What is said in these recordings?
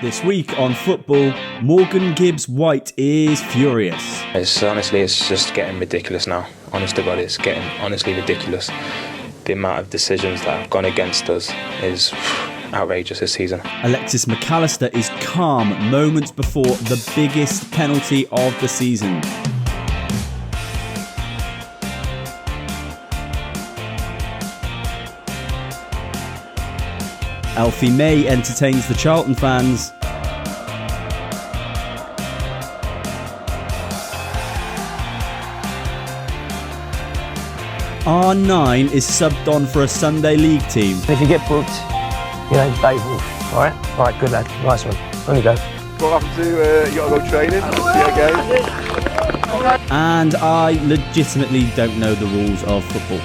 This week on football, Morgan Gibbs-White is furious. It's just getting ridiculous now. Honest to God, it's getting honestly ridiculous. The amount of decisions that have gone against us is outrageous this season. Alexis McAllister is calm moments before the biggest penalty of the season. Alfie May entertains the Charlton fans. R9 is subbed on for a Sunday League team. If you get booked, your name's Dave Wolf. All right? All right, good lad. Nice one. On you go. What happened to you got to go training? See you again. And I legitimately don't know the rules of football.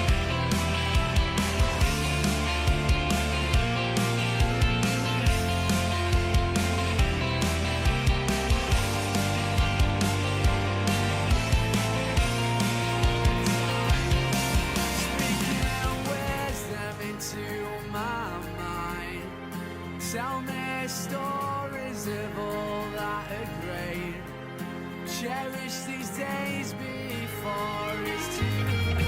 Tell me stories of all that are great. Cherish these days before it's too late.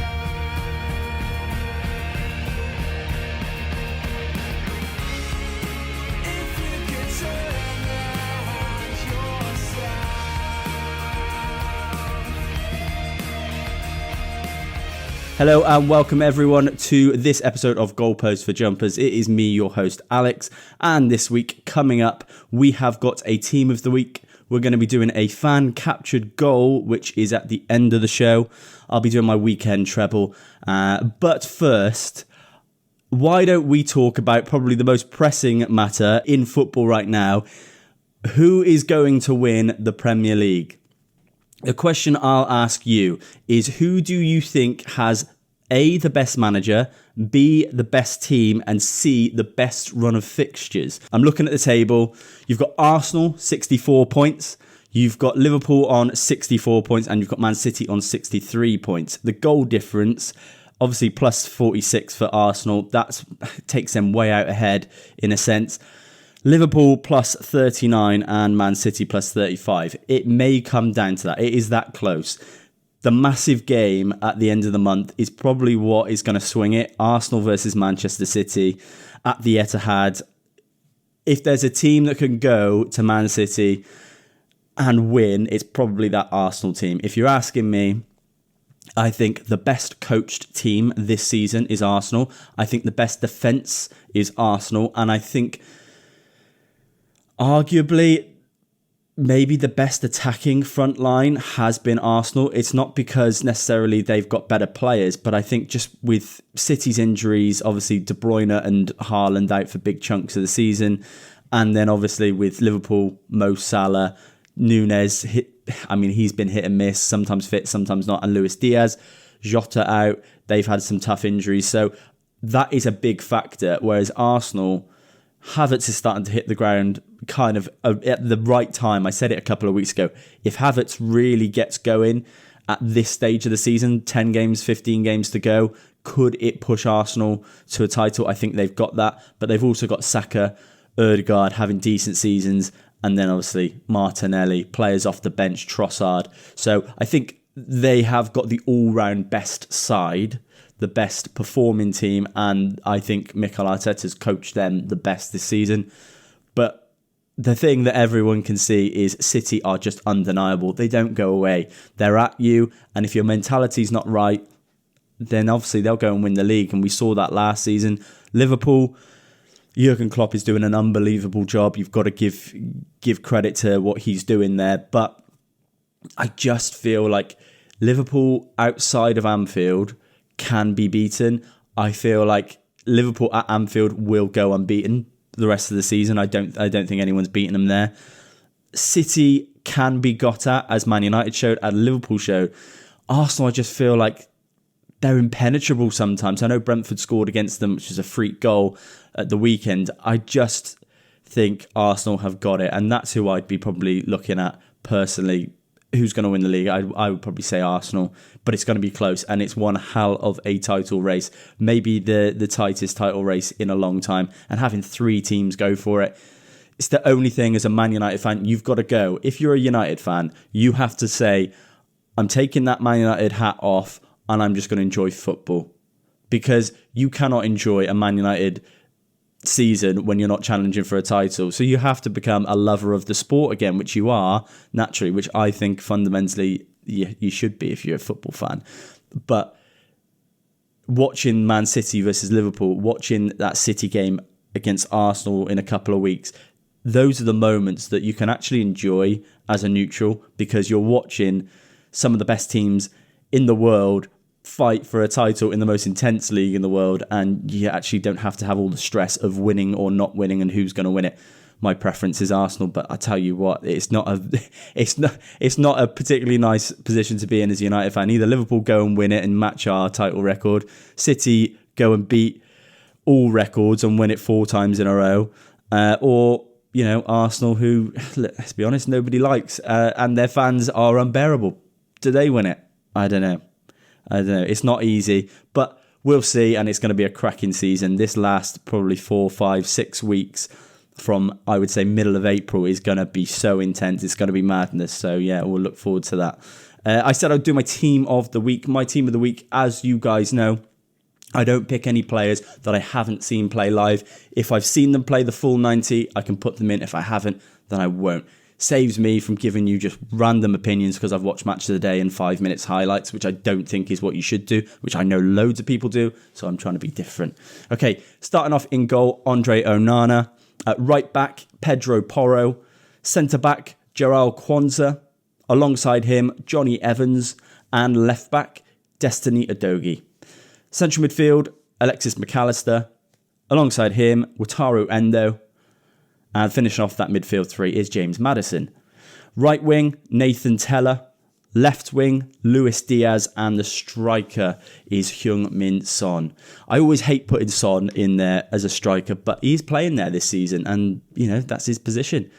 If you could turn around yourself. Hello and welcome everyone to this episode of Goalposts for Jumpers. It is me, your host Alex, and this week coming up we have got a team of the week. We're going to be doing a fan captured goal, which is at the end of the show. I'll be doing my weekend treble, but first, why don't we talk about probably the most pressing matter in football right now? Who is going to win the Premier League? The question I'll ask you is, who do you think has A, the best manager, B, the best team, and C, the best run of fixtures? I'm looking at the table. You've got Arsenal, 64 points. You've got Liverpool on 64 points, and you've got Man City on 63 points. The goal difference, obviously plus 46 for Arsenal. That takes them way out ahead in a sense. Liverpool plus 39 and Man City plus 35. It may come down to that. It is that close. The massive game at the end of the month is probably what is going to swing it. Arsenal versus Manchester City at the Etihad. If there's a team that can go to Man City and win, it's probably that Arsenal team. If you're asking me, I think the best coached team this season is Arsenal. I think the best defence is Arsenal. And I think arguably, maybe the best attacking front line has been Arsenal. It's not because necessarily they've got better players, but I think just with City's injuries, obviously De Bruyne and Haaland out for big chunks of the season, and then obviously with Liverpool, Mo Salah, Nunes, he's been hit and miss, sometimes fit, sometimes not, and Luis Diaz, Jota out. They've had some tough injuries, so that is a big factor, whereas Arsenal, Havertz is starting to hit the ground kind of at the right time. I said it a couple of weeks ago. If Havertz really gets going at this stage of the season, 10 games, 15 games to go, could it push Arsenal to a title? I think they've got that. But they've also got Saka, Ødegaard having decent seasons. And then obviously Martinelli, players off the bench, Trossard. So I think they have got the all-round best side, the best performing team, and I think Mikel Arteta's coached them the best this season. But the thing that everyone can see is City are just undeniable. They don't go away. They're at you, and if your mentality's not right, then obviously they'll go and win the league, and we saw that last season. Liverpool, Jurgen Klopp is doing an unbelievable job. You've got to give credit to what he's doing there, but I just feel like Liverpool outside of Anfield can be beaten. I feel like Liverpool at Anfield will go unbeaten the rest of the season. I don't think anyone's beaten them there. City can be got at, as Man United showed, as Liverpool showed. Arsenal, I just feel like they're impenetrable sometimes. I know Brentford scored against them, which is a freak goal at the weekend. I just think Arsenal have got it, and that's who I'd be probably looking at personally. Who's going to win the league? I would probably say Arsenal, but it's going to be close, and it's one hell of a title race. Maybe the tightest title race in a long time, and having three teams go for it, it's the only thing as a Man United fan, you've got to go. If you're a United fan, you have to say, I'm taking that Man United hat off and I'm just going to enjoy football. Because you cannot enjoy a Man United season when you're not challenging for a title. So you have to become a lover of the sport again, which you are naturally, which I think fundamentally you should be if you're a football fan. But watching Man City versus Liverpool, watching that City game against Arsenal in a couple of weeks, those are the moments that you can actually enjoy as a neutral, because you're watching some of the best teams in the world fight for a title in the most intense league in the world, and you actually don't have to have all the stress of winning or not winning and who's going to win it. My preference is Arsenal, but I tell you what, it's not a particularly nice position to be in as a United fan. Either Liverpool go and win it and match our title record, City go and beat all records and win it 4 times in a row, or Arsenal, who, let's be honest, nobody likes, and their fans are unbearable. Do they win it? I don't know. It's not easy, but we'll see, and it's going to be a cracking season. This last probably 4, 5, 6 weeks from, I would say, middle of April is going to be so intense. It's going to be madness. So, yeah, we'll look forward to that. I said I'd do my team of the week. My team of the week, as you guys know, I don't pick any players that I haven't seen play live. If I've seen them play the full 90, I can put them in. If I haven't, then I won't. Saves me from giving you just random opinions because I've watched Match of the Day and 5 minutes highlights, which I don't think is what you should do, which I know loads of people do, so I'm trying to be different. Okay, starting off in goal, Andre Onana. At right back, Pedro Porro. Centre back, Joao Kwanzaa. Alongside him, Johnny Evans. And left back, Destiny Udogie. Central midfield, Alexis McAllister. Alongside him, Wataru Endo. And finishing off that midfield 3 is James Maddison. Right wing, Nathan Tella. Left wing, Luis Diaz. And the striker is Heung-min Son. I always hate putting Son in there as a striker, but he's playing there this season. And, that's his position.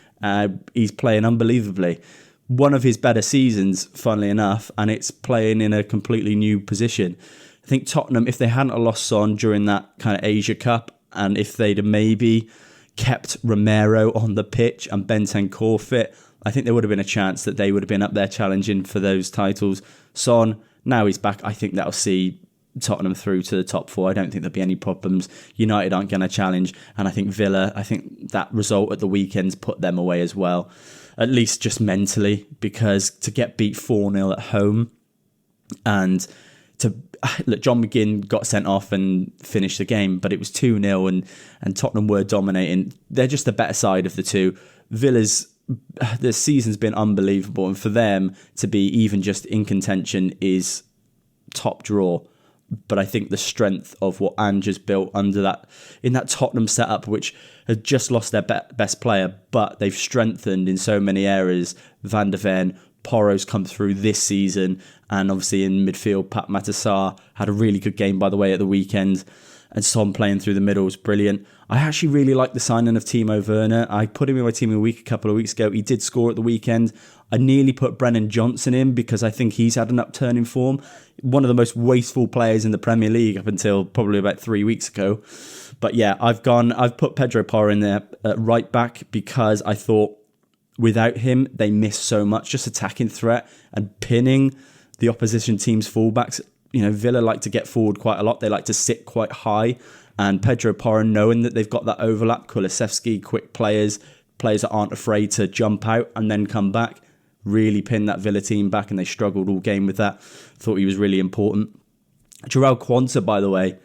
He's playing unbelievably. One of his better seasons, funnily enough, and it's playing in a completely new position. I think Tottenham, if they hadn't lost Son during that kind of Asia Cup, and if they'd have maybe kept Romero on the pitch and Bentancur fit, I think there would have been a chance that they would have been up there challenging for those titles. Son, now he's back. I think that'll see Tottenham through to the top 4. I don't think there'll be any problems. United aren't going to challenge. And I think Villa, that result at the weekend's put them away as well. At least just mentally, because to get beat 4-0 at home and look, John McGinn got sent off and finished the game, but it was 2-0 and Tottenham were dominating. They're just the better side of the two. The season's been unbelievable, and for them to be even just in contention is top draw. But I think the strength of what Ange has built in that Tottenham setup, which had just lost their best player, but they've strengthened in so many areas. Van der Ven, Porro's come through this season, and obviously in midfield, Pat Matasar had a really good game, by the way, at the weekend, and Son playing through the middle was brilliant. I actually really like the signing of Timo Werner. I put him in my team of the week a couple of weeks ago. He did score at the weekend. I nearly put Brennan Johnson in because I think he's had an upturn in form. One of the most wasteful players in the Premier League up until probably about 3 weeks ago. But yeah, I've put Pedro Porro in there at right back because I thought without him, they miss so much, just attacking threat and pinning the opposition team's fullbacks. Villa like to get forward quite a lot. They like to sit quite high. And Pedro Porro, knowing that they've got that overlap, Kulusevski, quick players that aren't afraid to jump out and then come back, really pinned that Villa team back, and they struggled all game with that. Thought he was really important. Joao Kwanzaa, by the way,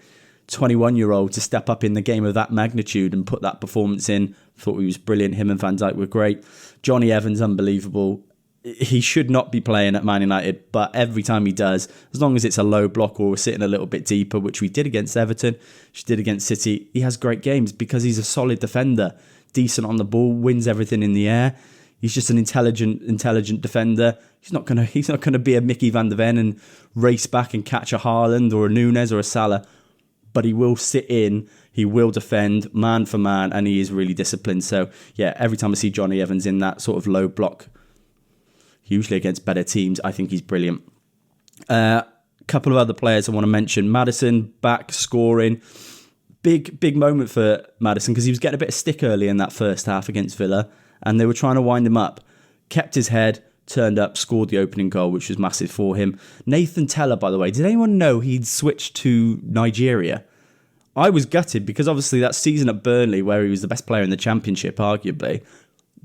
21-year-old, to step up in the game of that magnitude and put that performance in. Thought he was brilliant. Him and Van Dijk were great. Johnny Evans, unbelievable. He should not be playing at Man United, but every time he does, as long as it's a low block or we're sitting a little bit deeper, which we did against Everton, which we did against City, he has great games because he's a solid defender, decent on the ball, wins everything in the air. He's just an intelligent defender. He's not gonna be a Mickey van der Ven and race back and catch a Haaland or a Nunes or a Salah, but he will sit in, he will defend man for man, and he is really disciplined. So yeah, every time I see Johnny Evans in that sort of low block, usually against better teams, I think he's brilliant. Couple of other players I want to mention. Maddison back scoring. big moment for Maddison because he was getting a bit of stick early in that first half against Villa, and they were trying to wind him up. Kept his head, turned up, scored the opening goal, which was massive for him. Nathan Teller, by the way, did anyone know he'd switched to Nigeria? I was gutted because obviously that season at Burnley where he was the best player in the Championship, arguably,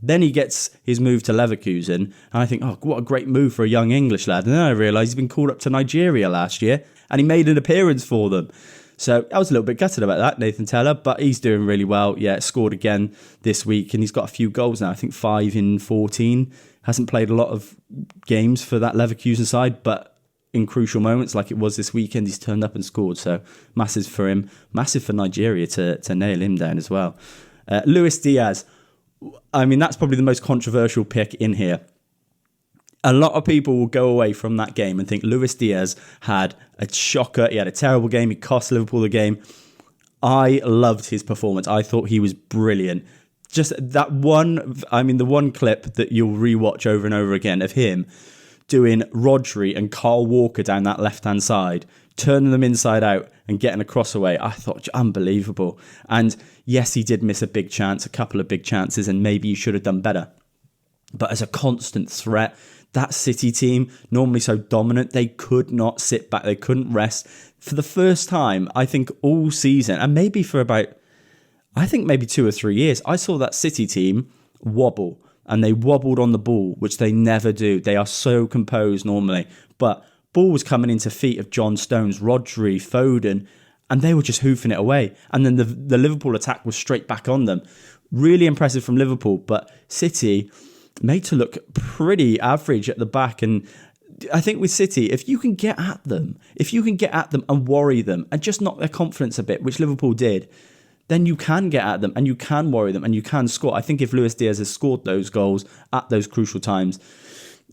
then he gets his move to Leverkusen, and I think, oh, what a great move for a young English lad. And then I realised he's been called up to Nigeria last year, and he made an appearance for them. So I was a little bit gutted about that, Nathan Teller, but he's doing really well. Yeah, scored again this week, and he's got a few goals now. I think 5 in 14. Hasn't played a lot of games for that Leverkusen side, but in crucial moments like it was this weekend, he's turned up and scored. So massive for him. Massive for Nigeria to nail him down as well. Luis Diaz. I mean, that's probably the most controversial pick in here. A lot of people will go away from that game and think Luis Diaz had a shocker. He had a terrible game. He cost Liverpool the game. I loved his performance. I thought he was brilliant. Just that one, I mean, the one clip that you'll rewatch over and over again of him doing Rodri and Carl Walker down that left-hand side, turning them inside out and getting a cross away. I thought, unbelievable. And yes, he did miss a big chance, a couple of big chances, and maybe he should have done better. But as a constant threat, that City team, normally so dominant, they could not sit back. They couldn't rest. For the first time, I think, all season, and maybe for about, I think maybe 2 or 3 years, I saw that City team wobble. And they wobbled on the ball, which they never do. They are so composed normally. But ball was coming into feet of John Stones, Rodri, Foden, and they were just hoofing it away. And then the Liverpool attack was straight back on them. Really impressive from Liverpool, but City made to look pretty average at the back. And I think with City, if you can get at them and worry them and just knock their confidence a bit, which Liverpool did, then you can get at them and you can worry them and you can score. I think if Luis Diaz has scored those goals at those crucial times,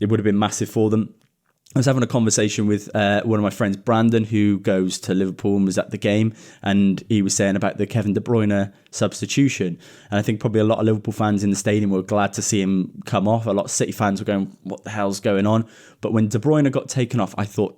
it would have been massive for them. I was having a conversation with one of my friends, Brandon, who goes to Liverpool and was at the game, and he was saying about the Kevin De Bruyne substitution. And I think probably a lot of Liverpool fans in the stadium were glad to see him come off. A lot of City fans were going, what the hell's going on? But when De Bruyne got taken off, I thought,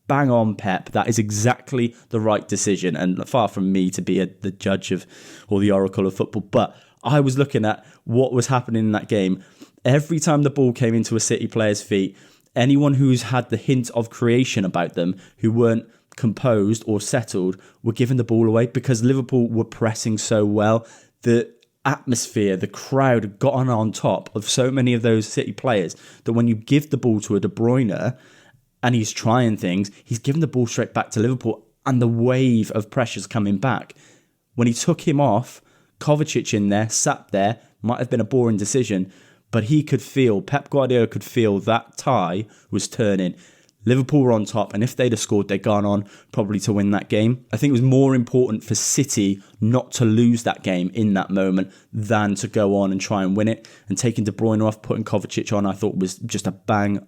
bang on, Pep. That is exactly the right decision. And far from me to be the judge of or the oracle of football, but I was looking at what was happening in that game. Every time the ball came into a City player's feet, anyone who's had the hint of creation about them, who weren't composed or settled, were giving the ball away because Liverpool were pressing so well. The atmosphere, the crowd got on top of so many of those City players that when you give the ball to a De Bruyne and he's trying things, he's giving the ball straight back to Liverpool, and the wave of pressure's coming back. When he took him off, Kovacic in there, sat there, might have been a boring decision, but he could feel, Pep Guardiola could feel that tie was turning. Liverpool were on top, and if they'd have scored, they'd gone on probably to win that game. I think it was more important for City not to lose that game in that moment than to go on and try and win it. And taking De Bruyne off, putting Kovacic on, I thought was just a bang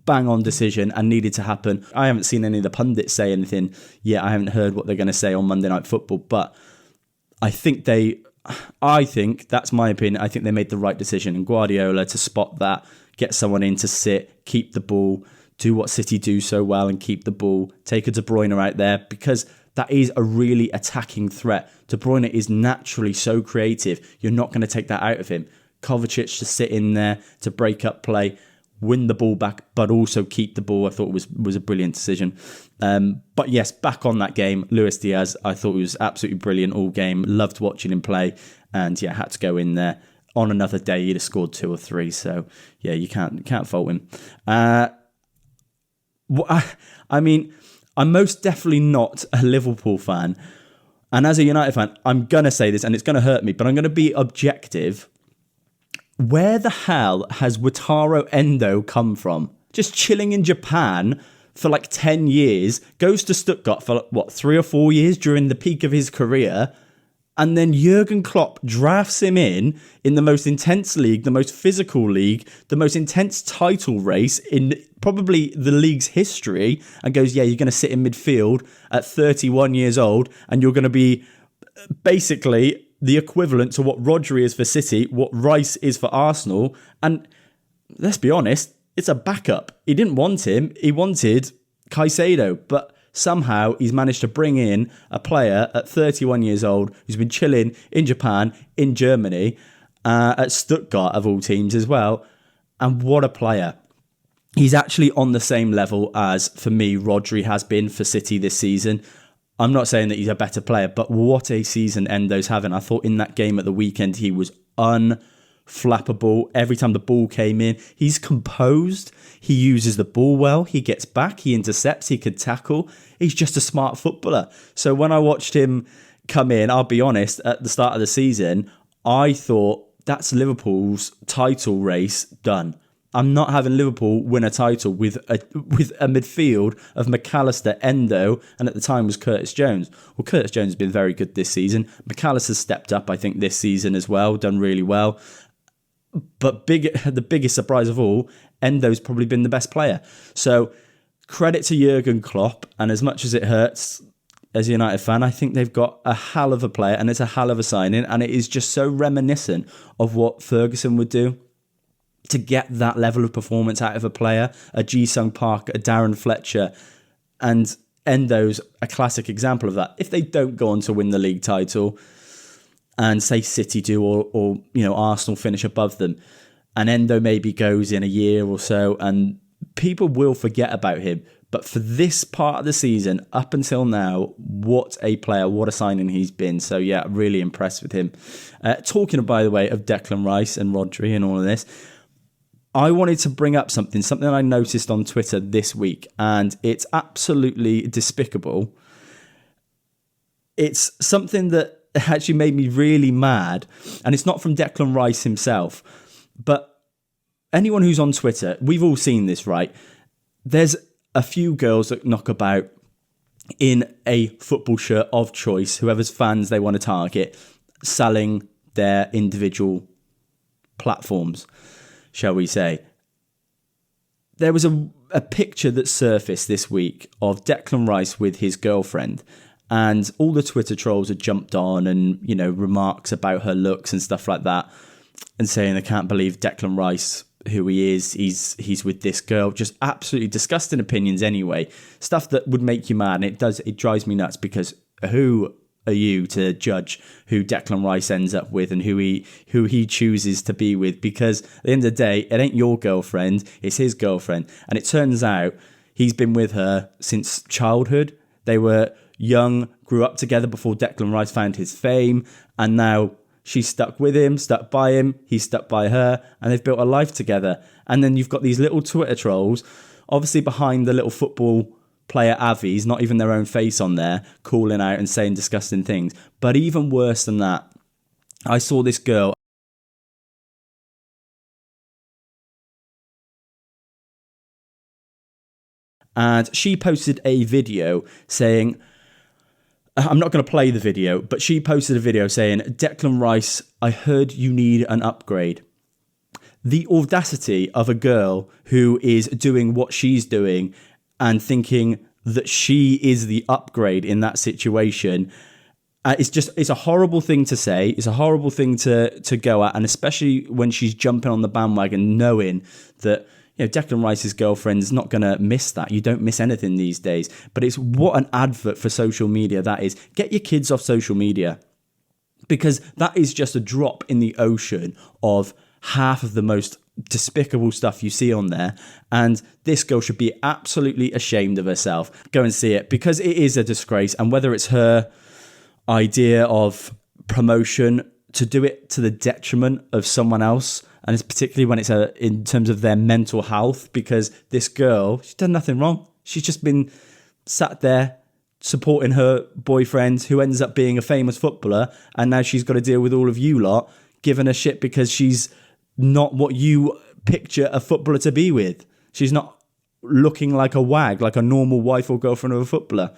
on decision and needed to happen. I haven't seen any of the pundits say anything yet. I haven't heard what they're going to say on Monday Night Football, but I think that's my opinion. I think they made the right decision. And Guardiola to spot that, get someone in to sit, keep the ball, do what City do so well and keep the ball, take a De Bruyne out there, because that is a really attacking threat. De Bruyne is naturally so creative. You're not going to take that out of him. Kovacic to sit in there, to break up play, win the ball back, but also keep the ball, I thought was a brilliant decision. But yes, back on that game, Luis Diaz, I thought he was absolutely brilliant all game. Loved watching him play, and yeah, had to go in there. On another day, he'd have scored 2 or 3. So yeah, you can't fault him. I mean, I'm most definitely not a Liverpool fan, and as a United fan, I'm gonna say this, and it's gonna hurt me, but I'm gonna be objective. Where the hell has Wataru Endo come from? Just chilling in Japan for like 10 years, goes to Stuttgart for 3 or 4 years during the peak of his career, and then Jurgen Klopp drafts him in the most intense league, the most physical league, the most intense title race in probably the league's history, and goes, yeah, you're going to sit in midfield at 31 years old, and you're going to be basically the equivalent to what Rodri is for City, what Rice is for Arsenal. And let's be honest, it's a backup. He didn't want him. He wanted Caicedo. But somehow he's managed to bring in a player at 31 years old who's been chilling in Japan, in Germany, at Stuttgart of all teams as well. And what a player. He's actually on the same level as, for me, Rodri has been for City this season. I'm not saying that he's a better player, but what a season Endo's having. I thought in that game at the weekend, he was unflappable. Every time the ball came in, he's composed. He uses the ball well. He gets back. He intercepts. He could tackle. He's just a smart footballer. So when I watched him come in, I'll be honest, at the start of the season, I thought that's Liverpool's title race done. I'm not having Liverpool win a title with a midfield of McAllister, Endo, and at the time was Curtis Jones. Well, Curtis Jones has been very good this season. McAllister's stepped up, I think, this season as well, done really well. But the biggest surprise of all, Endo's probably been the best player. So credit to Jurgen Klopp, and as much as it hurts as a United fan, I think they've got a hell of a player, and it's a hell of a signing, and it is just so reminiscent of what Ferguson would do. To get that level of performance out of a player, a Ji-Sung Park, a Darren Fletcher, and Endo's a classic example of that. If they don't go on to win the league title, and say City do, or Arsenal finish above them, and Endo maybe goes in a year or so, and people will forget about him. But for this part of the season, up until now, what a player, what a signing he's been. So yeah, really impressed with him. Talking, by the way, of Declan Rice and Rodri and all of this, I wanted to bring up something I noticed on Twitter this week, and it's absolutely despicable. It's something that actually made me really mad, and it's not from Declan Rice himself, but anyone who's on Twitter, we've all seen this, right? There's a few girls that knock about in a football shirt of choice, whoever's fans they want to target, selling their individual platforms, shall we say. There was a picture that surfaced this week of Declan Rice with his girlfriend, and all the Twitter trolls had jumped on and, remarks about her looks and stuff like that, and saying they can't believe Declan Rice, who he is, he's with this girl. Just absolutely disgusting opinions anyway. Stuff that would make you mad, and it drives me nuts, because who are you to judge who Declan Rice ends up with and who he chooses to be with? Because at the end of the day, it ain't your girlfriend, it's his girlfriend. And it turns out he's been with her since childhood. They were young, grew up together before Declan Rice found his fame, and now she's stuck with him, stuck by him, he's stuck by her, and they've built a life together. And then you've got these little Twitter trolls, obviously behind the little football player Avi's, not even their own face on there, calling out and saying disgusting things. But even worse than that, I saw this girl, and she posted a video saying, I'm not going to play the video, but she posted a video saying, Declan Rice, I heard you need an upgrade. The audacity of a girl who is doing what she's doing and thinking that she is the upgrade in that situation. It's a horrible thing to say. It's a horrible thing to go at. And especially when she's jumping on the bandwagon, knowing that, Declan Rice's girlfriend's not going to miss that. You don't miss anything these days. But it's what an advert for social media that is. Get your kids off social media, because that is just a drop in the ocean of half of the most despicable stuff you see on there. And this girl should be absolutely ashamed of herself. Go and see it, because it is a disgrace. And whether it's her idea of promotion, to do it to the detriment of someone else, and it's particularly when it's in terms of their mental health, because this girl, she's done nothing wrong. She's just been sat there supporting her boyfriend, who ends up being a famous footballer, and now she's got to deal with all of you lot giving her shit because she's not what you picture a footballer to be with. She's not looking like a wag, like a normal wife or girlfriend of a footballer.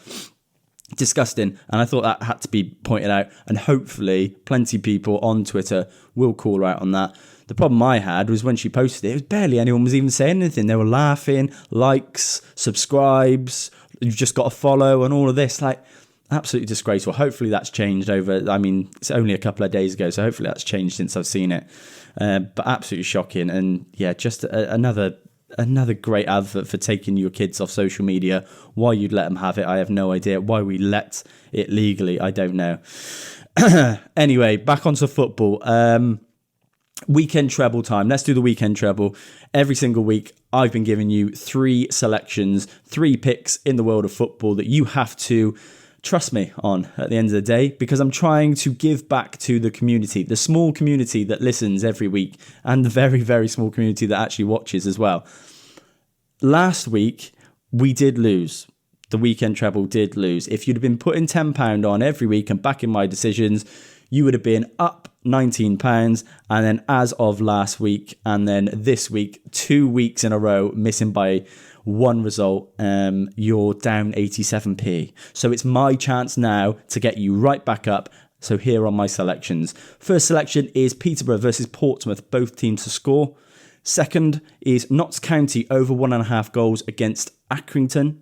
Disgusting. And I thought that had to be pointed out, and hopefully plenty of people on Twitter will call her out on that. The problem I had was when she posted it, was barely anyone was even saying anything. They were laughing, likes, subscribes, you've just got to follow, and all of this. Like, absolutely disgraceful. Hopefully that's changed it's only a couple of days ago, so hopefully that's changed since I've seen it. But absolutely shocking. And yeah, just another Another great advert for taking your kids off social media. Why you'd let them have it, I have no idea. Why we let it legally, I don't know. Anyway, back onto football. Weekend treble time. Let's do the weekend treble. Every single week, I've been giving you 3 selections, 3 picks in the world of football that you have to trust me on at the end of the day, because I'm trying to give back to the community, the small community that listens every week, and the very, very small community that actually watches as well. Last week, we did lose. The weekend treble did lose. If you'd have been putting £10 on every week and backing my decisions, you would have been up £19. And then as of last week, and then this week, 2 weeks in a row, missing by one result, you're down 87p. So it's my chance now to get you right back up. So here are my selections. First selection is Peterborough versus Portsmouth, both teams to score. Second is Notts County over 1.5 goals against Accrington.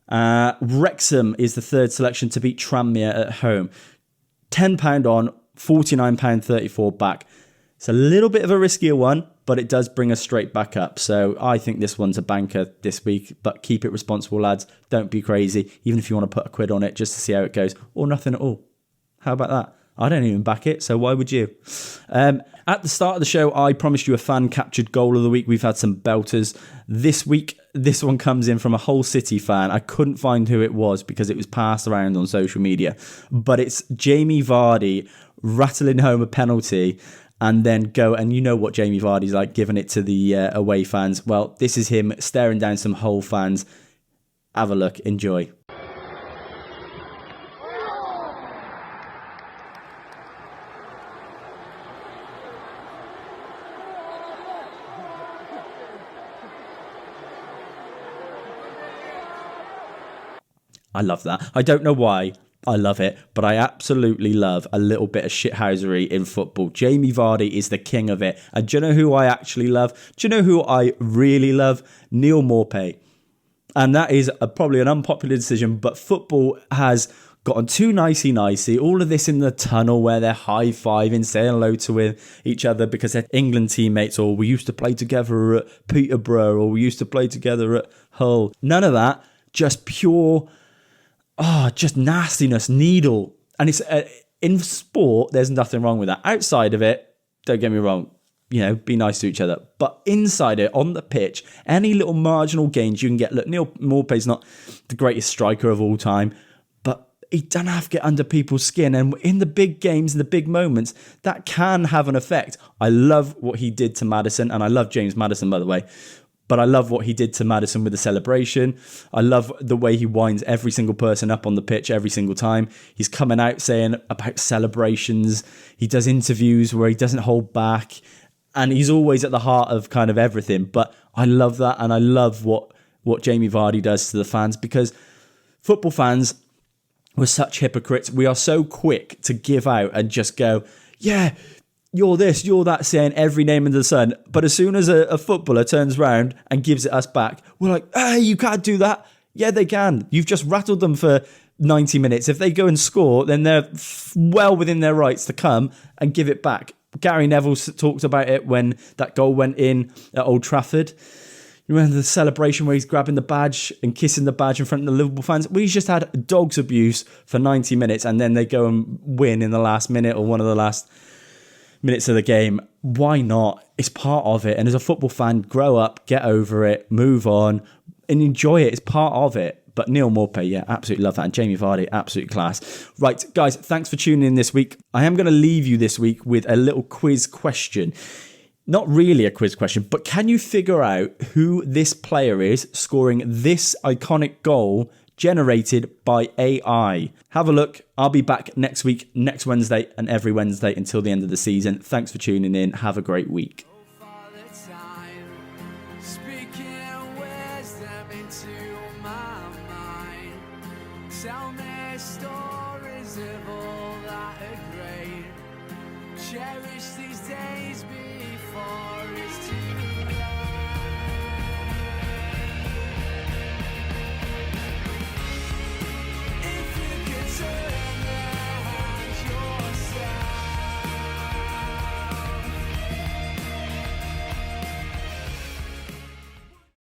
Wrexham is the third selection to beat Tranmere at home. £10 on, £49.34 back. It's a little bit of a riskier one, but it does bring us straight back up. So I think this one's a banker this week, but keep it responsible, lads. Don't be crazy. Even if you want to put a quid on it just to see how it goes, or nothing at all. How about that? I don't even back it, so why would you? At the start of the show, I promised you a fan-captured goal of the week. We've had some belters. This week, this one comes in from a Hull City fan. I couldn't find who it was because it was passed around on social media. But it's Jamie Vardy rattling home a penalty and then go, and you know what Jamie Vardy's like, giving it to the away fans. Well, this is him staring down some Hull fans. Have a look. Enjoy. I love that. I don't know why I love it, but I absolutely love a little bit of shithousery in football. Jamie Vardy is the king of it. And do you know who I actually love? Do you know who I really love? Neil Maupay. And that is probably an unpopular decision, but football has gotten too nicey-nicey. All of this in the tunnel where they're high-fiving, saying hello to each other because they're England teammates, or we used to play together at Peterborough, or we used to play together at Hull. None of that. Just pure... just nastiness, needle. And it's in sport, there's nothing wrong with that. Outside of it, don't get me wrong, be nice to each other. But inside it, on the pitch, any little marginal gains you can get. Look, Neil Maupay's not the greatest striker of all time, but he doesn't have to get under people's skin. And in the big games, in the big moments, that can have an effect. I love what he did to Maddison, and I love James Maddison, by the way. But I love what he did to Maddison with the celebration. I love the way he winds every single person up on the pitch every single time. He's coming out saying about celebrations. He does interviews where he doesn't hold back. And he's always at the heart of kind of everything. But I love that. And I love what Jamie Vardy does to the fans, because football fans, we're such hypocrites. We are so quick to give out and just go, yeah, you're this, you're that, saying every name under the sun. But as soon as a footballer turns around and gives it us back, we're like, hey, you can't do that. Yeah, they can. You've just rattled them for 90 minutes. If they go and score, then they're well within their rights to come and give it back. Gary Neville talked about it when that goal went in at Old Trafford. You remember the celebration where he's grabbing the badge and kissing the badge in front of the Liverpool fans? Well, he's just had dog's abuse for 90 minutes and then they go and win in the last minute or one of the last minutes of the game. Why not? It's part of it. And as a football fan, grow up, get over it, move on, and enjoy it. It's part of it. But Neil Maupay, yeah, absolutely love that. And Jamie Vardy, absolute class. Right, guys, thanks for tuning in this week. I am going to leave you this week with a little quiz question. Not really a quiz question, but can you figure out who this player is scoring this iconic goal generated by AI? Have a look. I'll be back next week, next Wednesday, and every Wednesday until the end of the season. Thanks for tuning in. Have a great week. Tell me stories of all that are great. Cherish these days before it's too late.